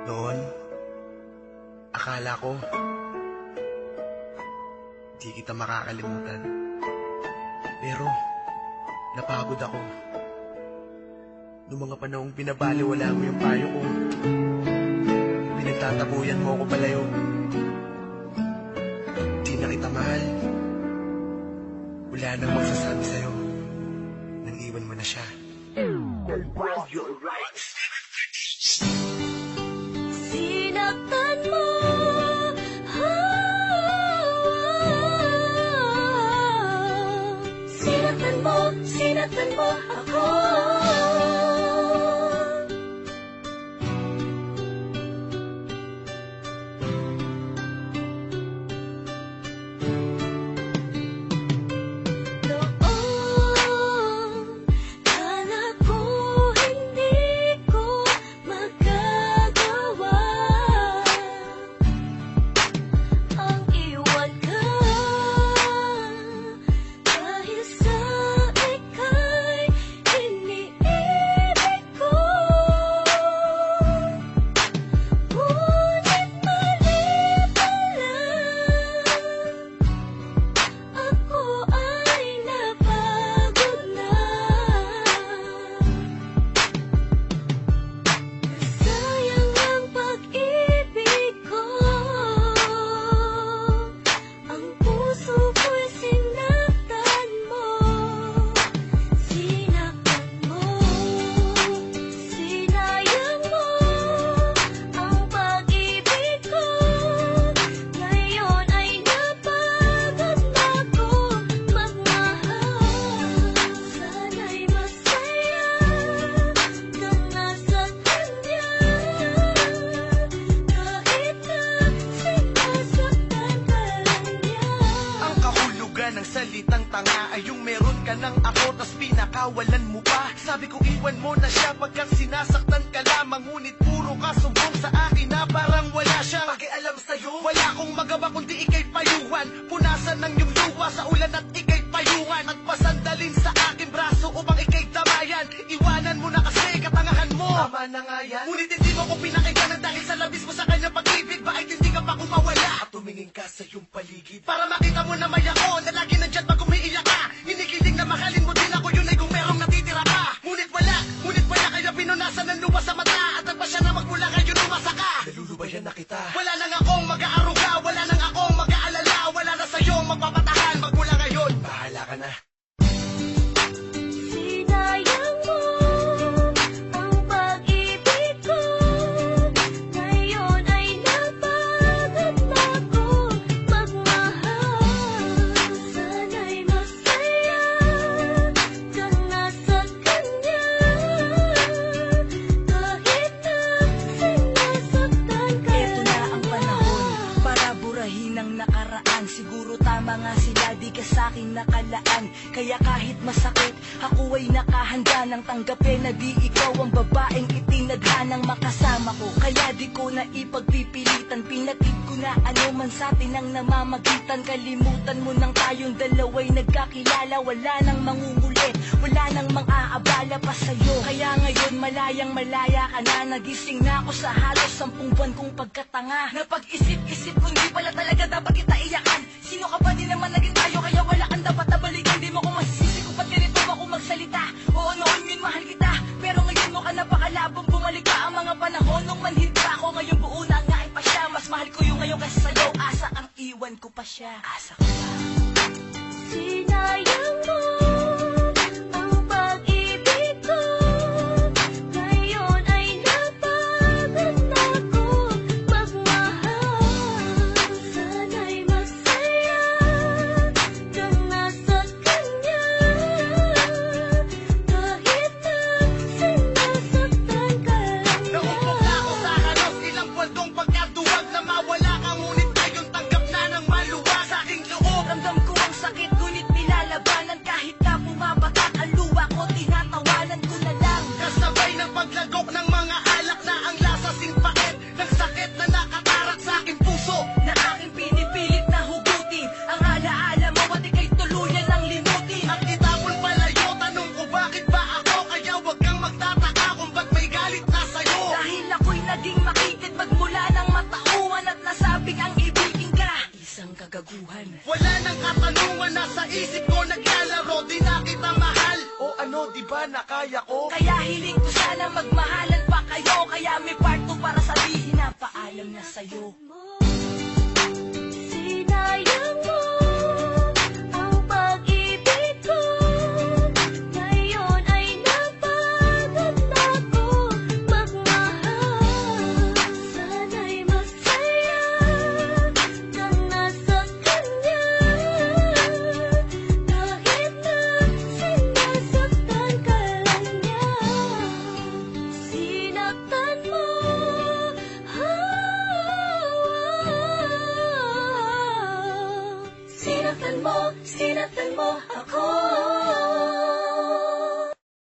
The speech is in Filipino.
Noon, akala ko di kita makakalimutan. Pero napagod ako. Noong mga panahong binabaliwala mo yung payo ko, pinagtatabuyan mo ako palayo. Di na kita mahal. Wala nang magsasabi sa'yo nang iwan mo na siya. Sinaktan mo, sinaktan mo ako. Ng salitang tanga ay yung meron ka ng ako tas pinakawalan mo pa. Sabi ko iwan mo na siya pagkat sinasaktan ka lamang, ngunit puro ka sumbong sa akin na parang wala siyang pakialam sa'yo. Wala akong magawa kundi ikay payuhan, punasan ng iyong luwa sa ulan at ikay payungan, at pasandalin sa aking braso upang ikay tamayan. Iwanan mo na kasi katangahan mo, tama na nga yan. Ngunit hindi mo ko pinakinggan dahil sa labis mo sa kanyang pag-ibig. Bakit hindi ka pa kumawala at tumingin ka sa iyong paligid para makita mo na may ako na lagi nandyan pag umiiyak ka. Hinikiling na mahalin mo din ako, yun ay kung merong natitira pa. Ngunit wala kaya pinunasan ng lupa sa mata, at nagpa siya na magmula ngayon umasa ka. Nalulubayan na kita. Wala nang akong mag-aaruga, wala nang akong mag-aalala, wala na sa'yo magpapatahan magmula ngayon. Bahala ka na. Sinayang mo ang pag-ibig ko, ngayon ay napagod na ko magmahal. Sana'y masaya ka na sa kanya, kahit na sinasaktan ka. Eto na ang panahon para burahin ang nakaraan. Siguro tama nga sila, di ka sa'kin nakalaan. Kaya kahit masakit, ako ay nakahanda nang tanggapin na di ikaw ang babaeng itinadhanang makasama ko. Kaya di ko na ipagpipilitan, pinatid ko na ano man sa atin ang namamagitan. Kalimutan mo nang tayong dalawa'y nagkakilala, wala nang mangungulit, wala nang mang-aabala pa sa'yo. Kaya ngayon malayang malaya ka na, nagising na ako sa halos 10 buwan kong pagkatanga. Napag-isip-isip kung di pala talaga dapat kita iyakan. Sino ka ba, di naman naging tayo, kaya wala kang dapat na balikan. Di mo ko masisisi kung ba't ganito ako magsalita. Oo, noon yun mahal kita, pero ngayon mo ka napakalabong. Bumalik ka ang mga panahon nung manhid pa ako. Ngayon buo na nga pa siya, mas mahal ko yung ngayon kasi sa'yo. Asa ang iwan ko pa siya, asa ko pa. Sinayang mo ang pag-ibig ko, ngayon ay napagod na ko magmahal. Sana'y masaya ka na sa kanya, kahit na sinasaktan ka lang niya. Naumpok na ako sa halos ilang buwan kong pagkaduwag na mawala ka, ngunit ngayon tanggap na ng maluwag sa aking loob. di ba na kaya ko? Kaya hiling ko sana magmahalan pa kayo. Kaya may part 2 para sabihin na paalam na sa'yo. Sinayang mo